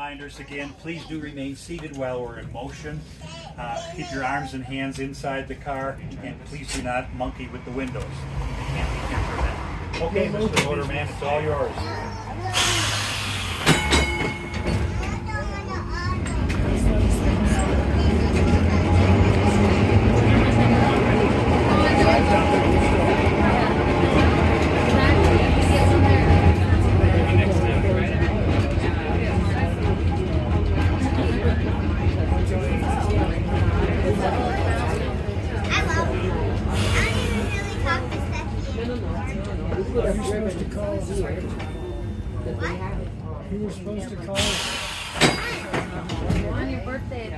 reminders again, please do remain seated while we're in motion. Keep your arms and hands inside the car, and please do not monkey with the windows. It can't be tempered then. Okay, Mr. Motorman, it's all yours. You were supposed to call on your birthday.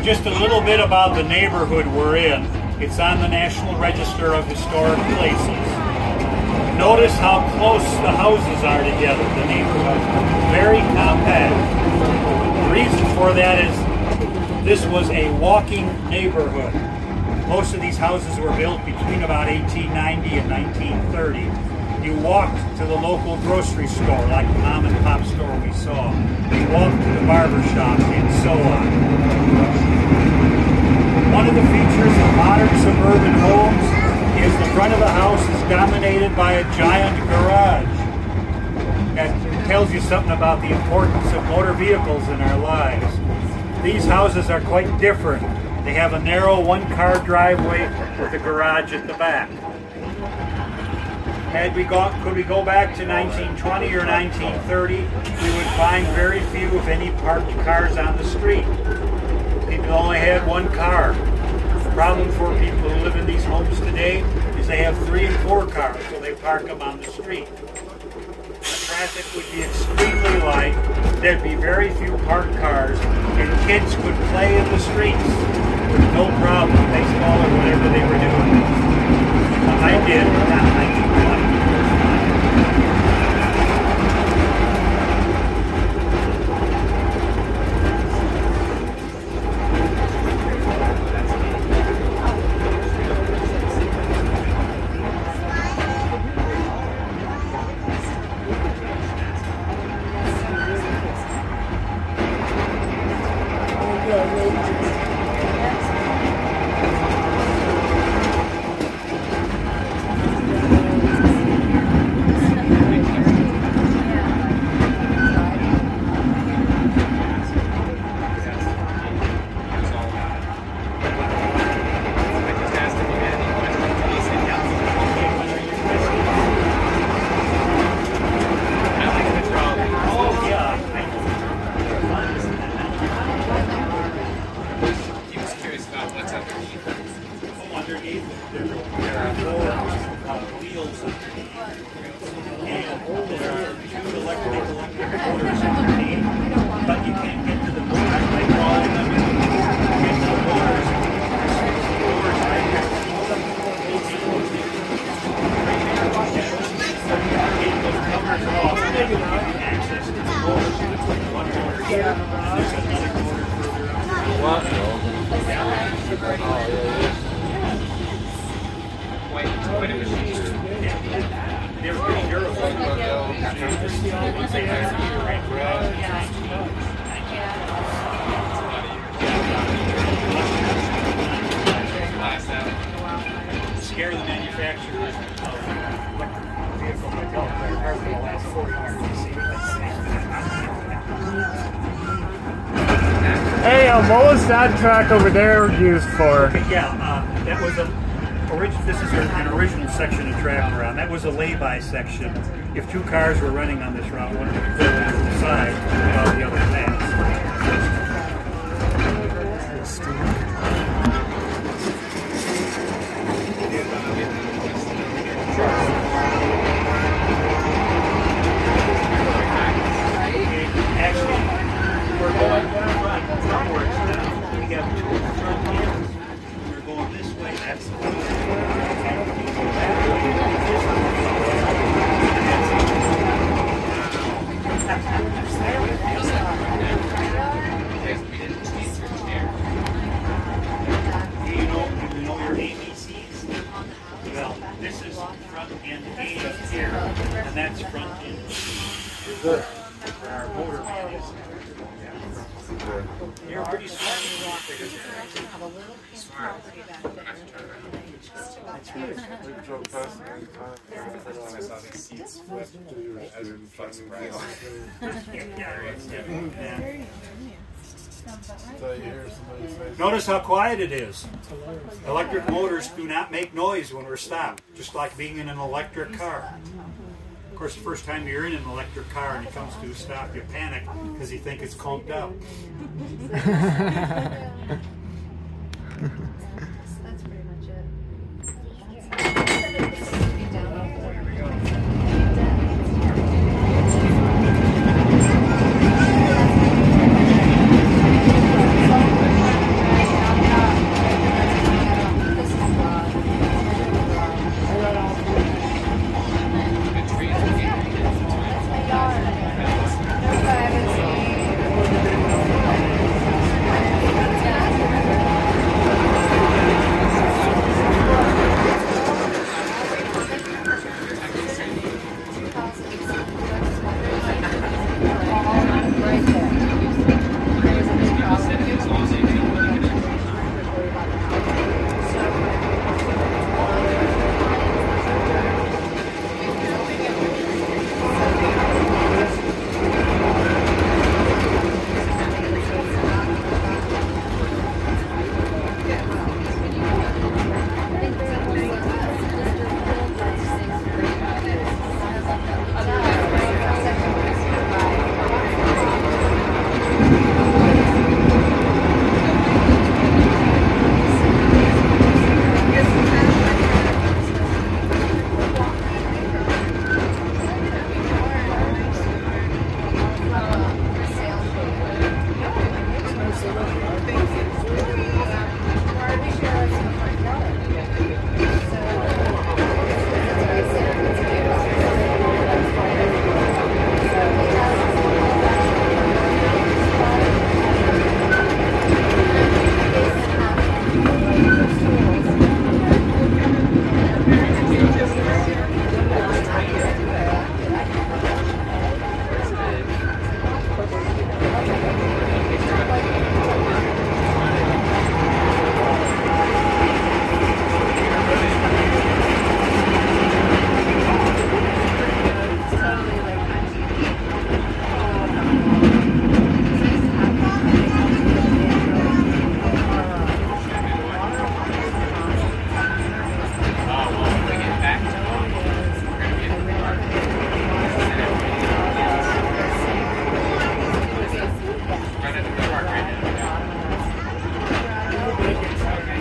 Just a little bit about the neighborhood we're in. It's on the National Register of Historic Places. Notice how close the houses are together. The neighborhood very compact. The reason for that is this was a walking neighborhood. Most of these houses were built between about 1890 and 1930. You walked to the local grocery store, like the mom and pop store we saw. You walked to the barber shop and so on. One of the features of modern suburban homes is the front of the house is dominated by a giant garage. That tells you something about the importance of motor vehicles in our lives. These houses are quite different. They have a narrow one-car driveway with a garage at the back. Could we go back to 1920 or 1930, we would find very few, if any, parked cars on the street. People only had one car. The problem for people who live in these homes today is they have 3 and 4 cars, so they park them on the street. The traffic would be extremely light. There'd be very few parked cars, and kids could play in the streets with no problem, baseball or whatever they were doing. I did, not 1920. Scare the manufacturers of electric vehicles by telling their cars will last 40 years. Hey, what was that track over there used for? Okay, yeah, that was This is an original section of track we're on. That was a lay-by section. If two cars were running on this route, one would pull on the side while the other passed. Actually, we're going frontwards now. We have two front ends. We're going this way. That's the way. Do you know your ABCs? Well, this is front end A up here, and that's front end B. Where our motor man is. You're pretty smart. Smart. That's right. We drove past it anytime. I saw these seats flip as in flexible. Notice how quiet it is. Electric motors do not make noise when we're stopped, just like being in an electric car. Of course, the first time you're in an electric car and it comes to a stop, you panic because you think it's conked out. That's pretty much it.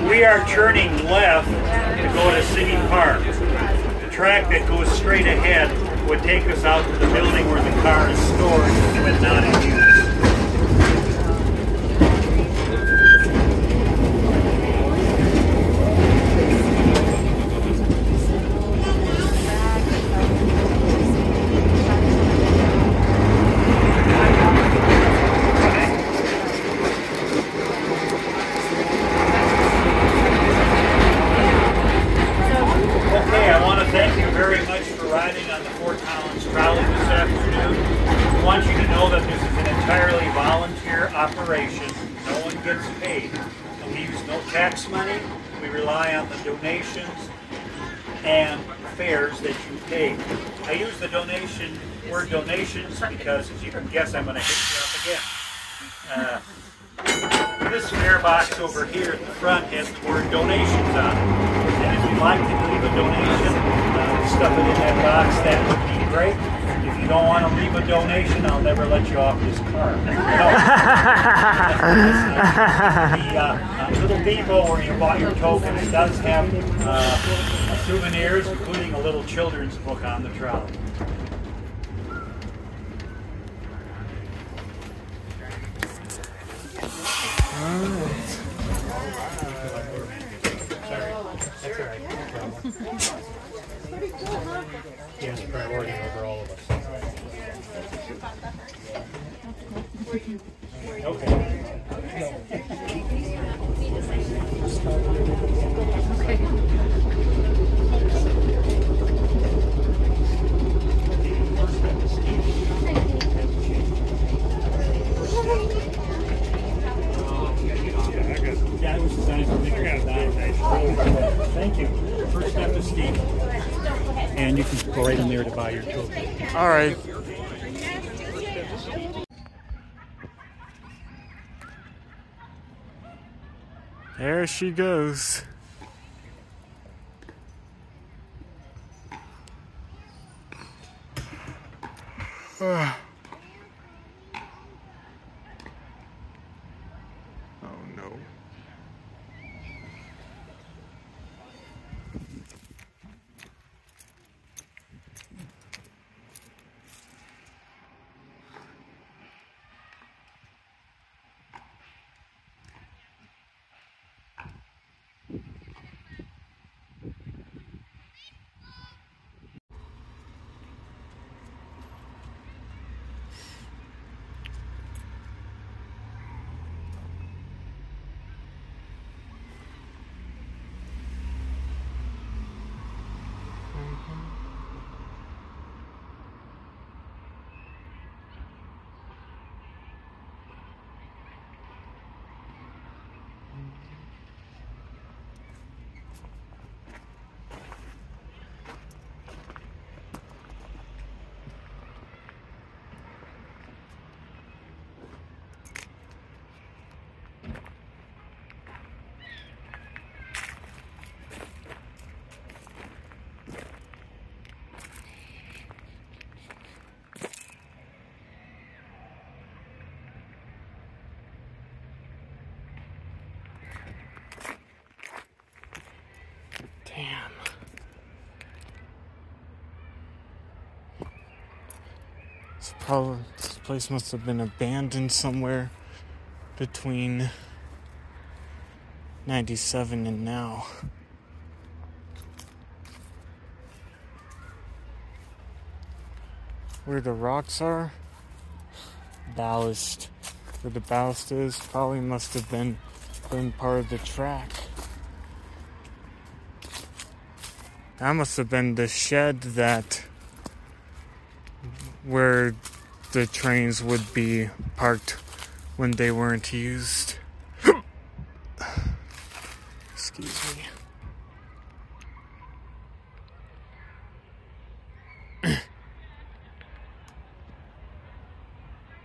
We are turning left to go to City Park. The track that goes straight ahead would take us out to the building where the car is stored but not in use. I want you to know that this is an entirely volunteer operation. No one gets paid. We use no tax money. We rely on the donations and fares that you pay. I use the word donations because, as you can guess, I'm going to hit you up again. This fare box over here at the front has the word donations on it. And if you you'd like to leave a donation, stuff it in that box. That would be great. If you don't want to leave a donation, I'll never let you off this car. The little depot where you bought your tokens does have souvenirs, including a little children's book on the trolley. Pretty cool, huh? Yeah, it's a priority over all of us. Okay. Yeah, it was designed for me. Thank you. First step is Steve. And you can go right in there to buy your token. All right. There she goes. Oh no. Damn. This place must have been abandoned somewhere between 97 and now. Where the rocks are, ballast. Where the ballast is, probably must have been part of the track. That must have been the shed where the trains would be parked when they weren't used. Excuse me.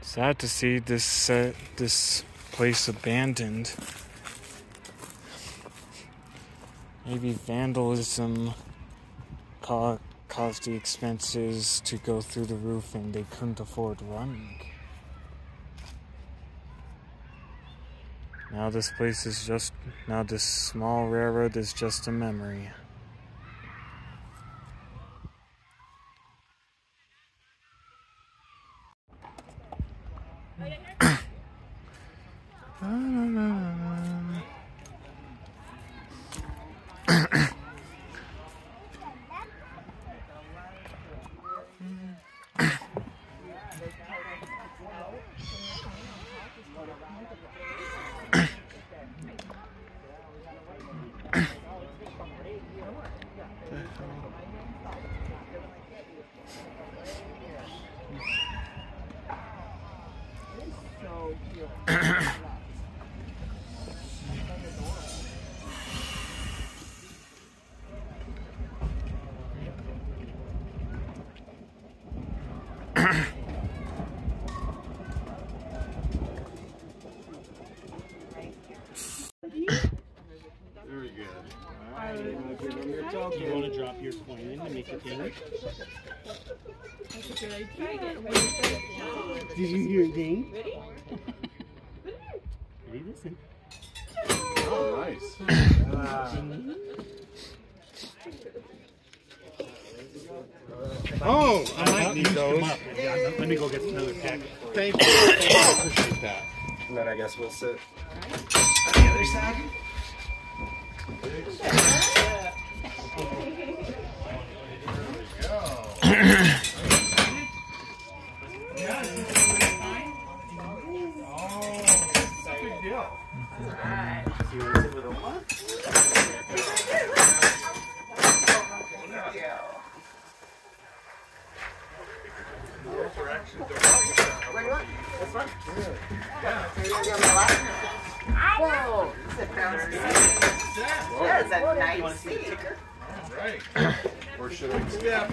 Sad to see this place abandoned. Maybe vandalism caused the expenses to go through the roof and they couldn't afford running. Now this small railroad is just a memory. Very good. All right. You want to drop your coin in to make a ding? Did you hear a ding? Ready, listen. Oh, nice. Oh, I might need those. Yeah, let me go get another packet. Thank you. I appreciate that. And then I guess we'll sit on the other side. Whoa, that is a nice seat. Right. Or should I? Yeah.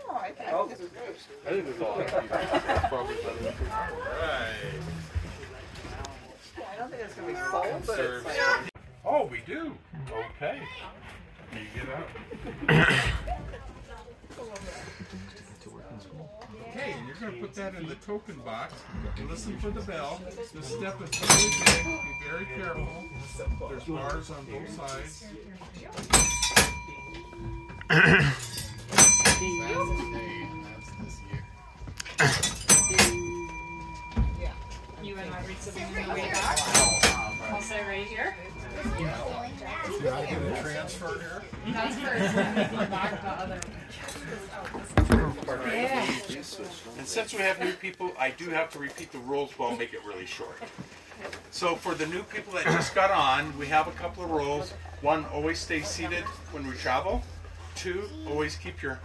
Oh, I think this is great. I think it's all probably better. Right. I don't think it's going to be full, but it's like... Oh, we do. Okay. You get out. Okay, and you're going to put that in the token box. Listen for the bell. This step is really big. Be very careful. There's bars on both sides. You and I read something on the way back. I'll say right here. Should I get a transfer here? That's first. Back the other. Yeah. And since we have new people, I do have to repeat the rules, but I'll make it really short. So for the new people that just got on, we have a couple of rules. One, always stay seated when we travel. Two, always keep your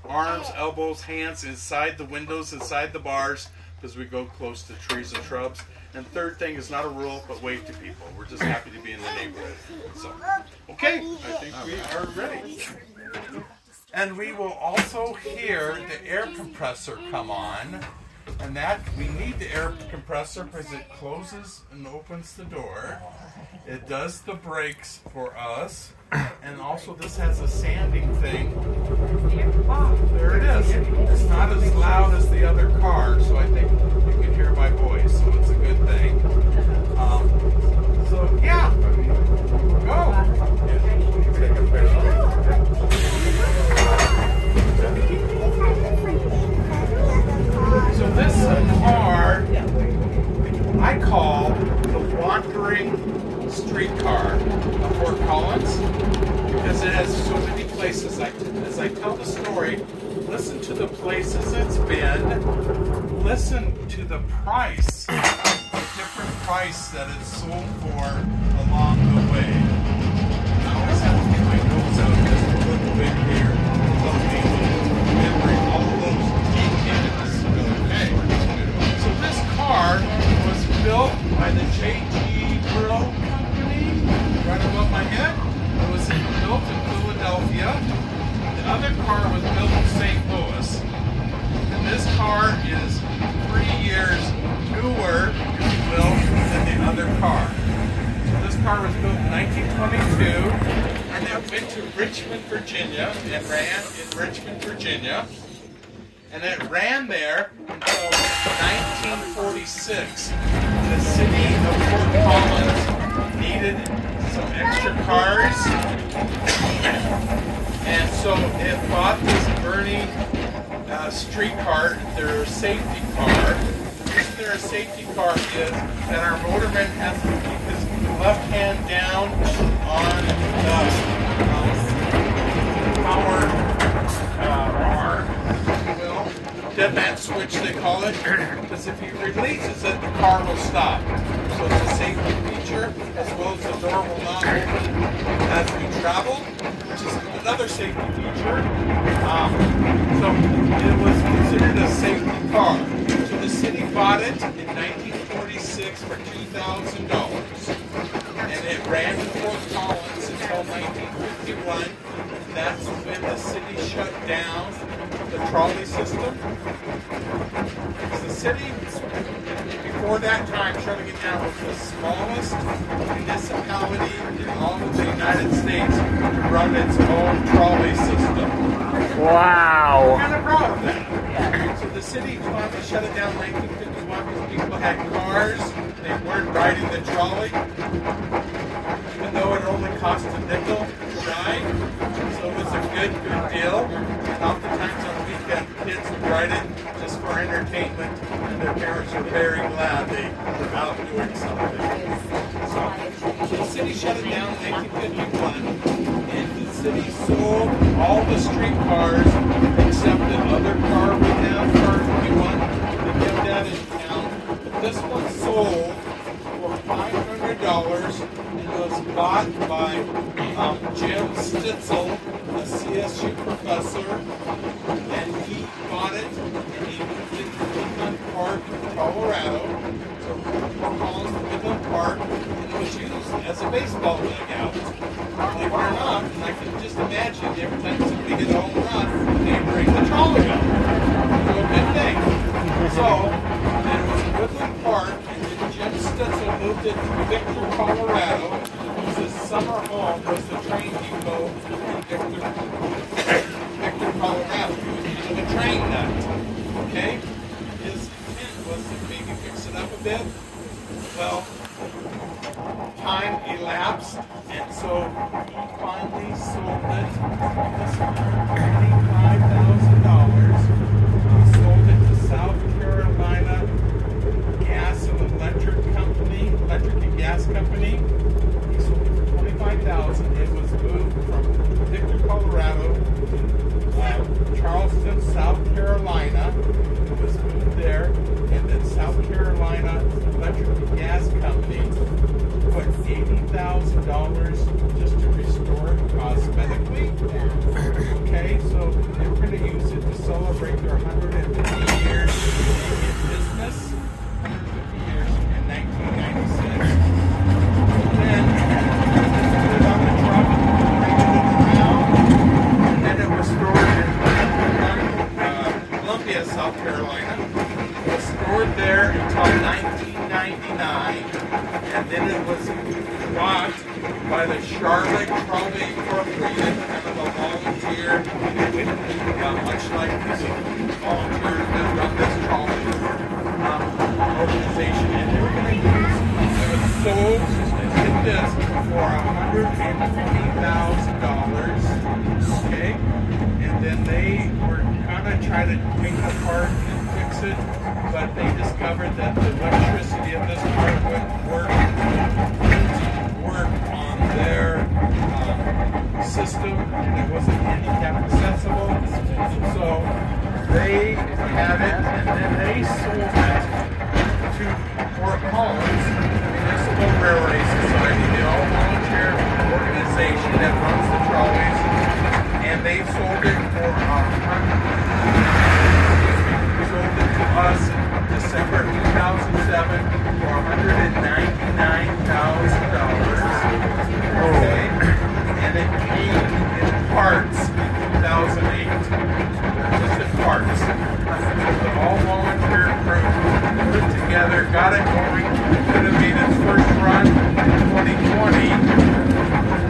arms, elbows, hands inside the windows, inside the bars, because we go close to trees and shrubs. And third thing is not a rule, but wave to people. We're just happy to be in the neighborhood. So, okay, I think we are ready. And we will also hear the air compressor come on. And that, we need the air compressor because it closes and opens the door. It does the brakes for us. And also this has a sanding thing. There it is. It's not as loud as the other car, so I think you can hear my voice, so it's a good thing. So yeah, go. So this car I call the wandering streetcar of Fort Collins because it has so many places. As I tell the story, listen to the places it's been, listen to the price, the different price that it's sold for along the way. I always have to get my nose out just a little bit here to help me remembering all of those details. Okay. So this car was built by the J.G. Brill Company right above my head. It was built in Philadelphia. The other car was built in St. Louis. And this car is 3 years newer, if you will, than the other car. So this car was built in 1922, and it went to Richmond, Virginia, and ran in Richmond, Virginia. And it ran there until 1946. The city of Fort Collins needed some extra cars, and so it bought this Bernie streetcar, their safety car. The reason their safety car is that our motorman has to keep his left hand down on the power bar, if you will. Dead man switch, they call it, because if he releases it, the car will stop. So it's a safety feature, as well as the door will not open as we travel, which is another safety feature. So it was considered a safety car. So the city bought it in 1946 for $2,000. And it ran in Fort Collins until 1951. That's when the city shut down the trolley system. The city, before before that time, Trolley was the smallest municipality in all of the United States to run its own trolley system. Wow. I'm kind of proud of that. So the city finally shut it down in 1951 because people had cars. They weren't riding the trolley, even though it only cost a nickel to ride. So it was a good deal. And oftentimes on weekend, kids would ride it just for entertainment, and their parents were very glad they were out doing something. So the city shut it down in 1951, and the city sold all the streetcars except the other car we have, car 21, they kept that in town. But this one sold for $500 and was bought by Jim Stitzel, a CSU professor, and he bought it and he moved it to Midland Park, Colorado. So Fort Collins to Midland Park, and it was used as a baseball dugout. Believe it or not, and I can just imagine every time somebody get a home run, they bring the trolley up. So a good thing. So then it was Midland Park, and then Jim Stitzel moved it to Victor, Colorado. His summer home was the train depot in Victor, Colorado. He was kind of a train nut. Okay? His intent was to maybe fix it up a bit. Well, time elapsed, and so he finally sold it. This $25,000. He sold it to South Carolina Gas and Electric Company, Electric and Gas Company. He sold it for $25,000. It was moved from Victor, Colorado to Charleston, South Carolina. It was moved there, and then South Carolina Electric and Gas Company put $80,000 just to restore it cosmetically. Okay, so they were going to use it to celebrate their 150 years in business. 150 years in 1996. Then put it on the truck, bring it around, and then it was stored in Columbia, South Carolina. It was stored there until 1999, and then it was bought by the Charlotte Trolley Incorporated, kind of a volunteer, much like this volunteers that run this trolley organization, and they were going to use it was sold, get this, for $120,000. Okay, and then they were kind of trying to take it apart and fix it, but they discovered that the electricity of this part wouldn't work on their system, and it wasn't handicap accessible. So they had it, and then they sold it to Fort Collins Municipal Railway Society, the all-volunteer organization that runs the trolleys, and they sold it for sold it to us in December 2007 for $199,000. Okay, and it came in parts in 2008. Just in parts. The all-volunteer group put together, got it going. It could have made its first run in 2020,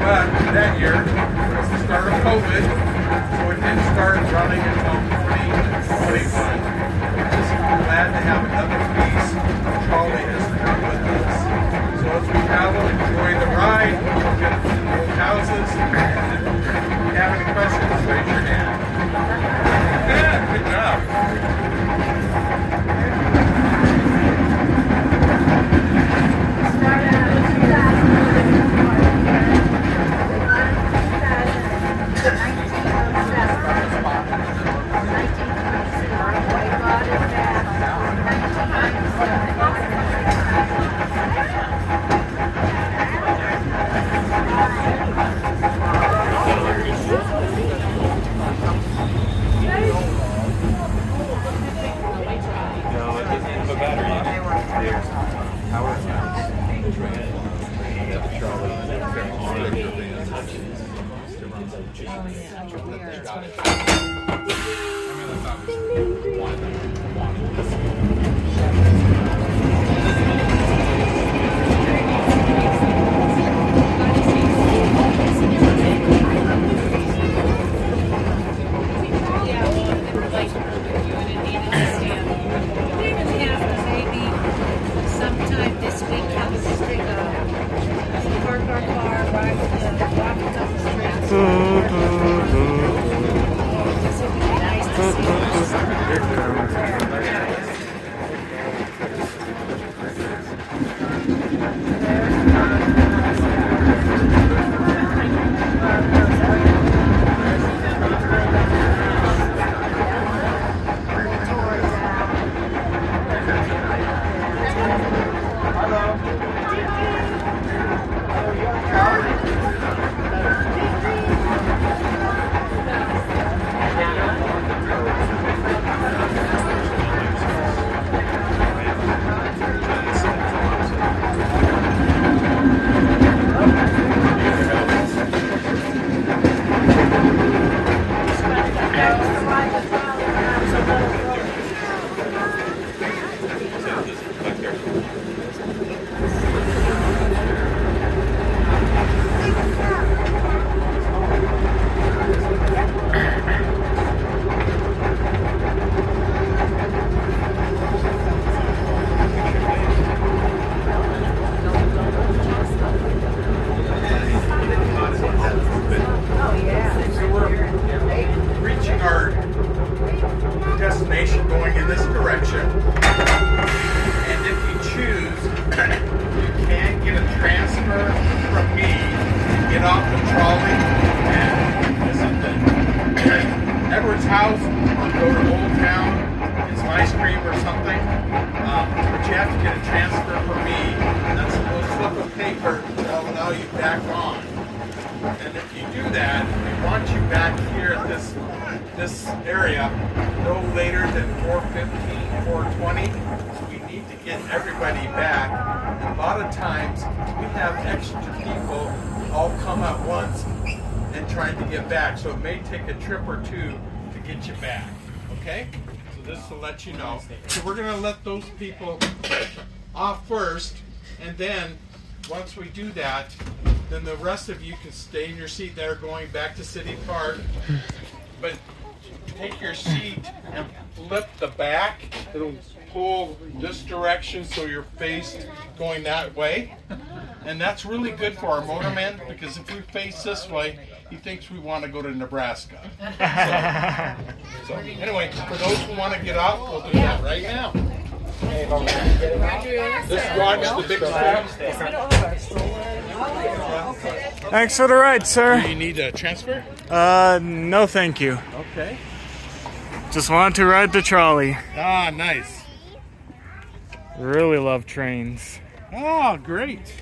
but that year was the start of COVID, so it didn't start running until 2021. Just glad to have another piece of trolley history with us. So as we travel, enjoy the ride, we'll get to the old houses, and if you have any questions, raise your hand. Yeah, good job. the trolley and visit the Edwards House or go to Old Town, get some ice cream or something. But you have to get a transfer for me. That's a little slip of paper that'll allow you back on. And if you do that, we want you back here at this area no later than 4:15, 4:20. So we need to get everybody back. And a lot of times we have extra people all come at once and trying to get back. So it may take a trip or two to get you back. Okay? So this will let you know. So we're going to let those people off first, and then once we do that, then the rest of you can stay in your seat there going back to City Park. But take your seat and flip the back. It'll pull this direction so you're faced going that way. And that's really good for our motorman, because if we face this way, he thinks we want to go to Nebraska. So anyway, for those who want to get out, we'll do that right now. Just watch the big step. Thanks for the ride, sir. Do you need a transfer? No thank you. Okay. Just want to ride the trolley. Ah, nice. Really love trains. Oh, great.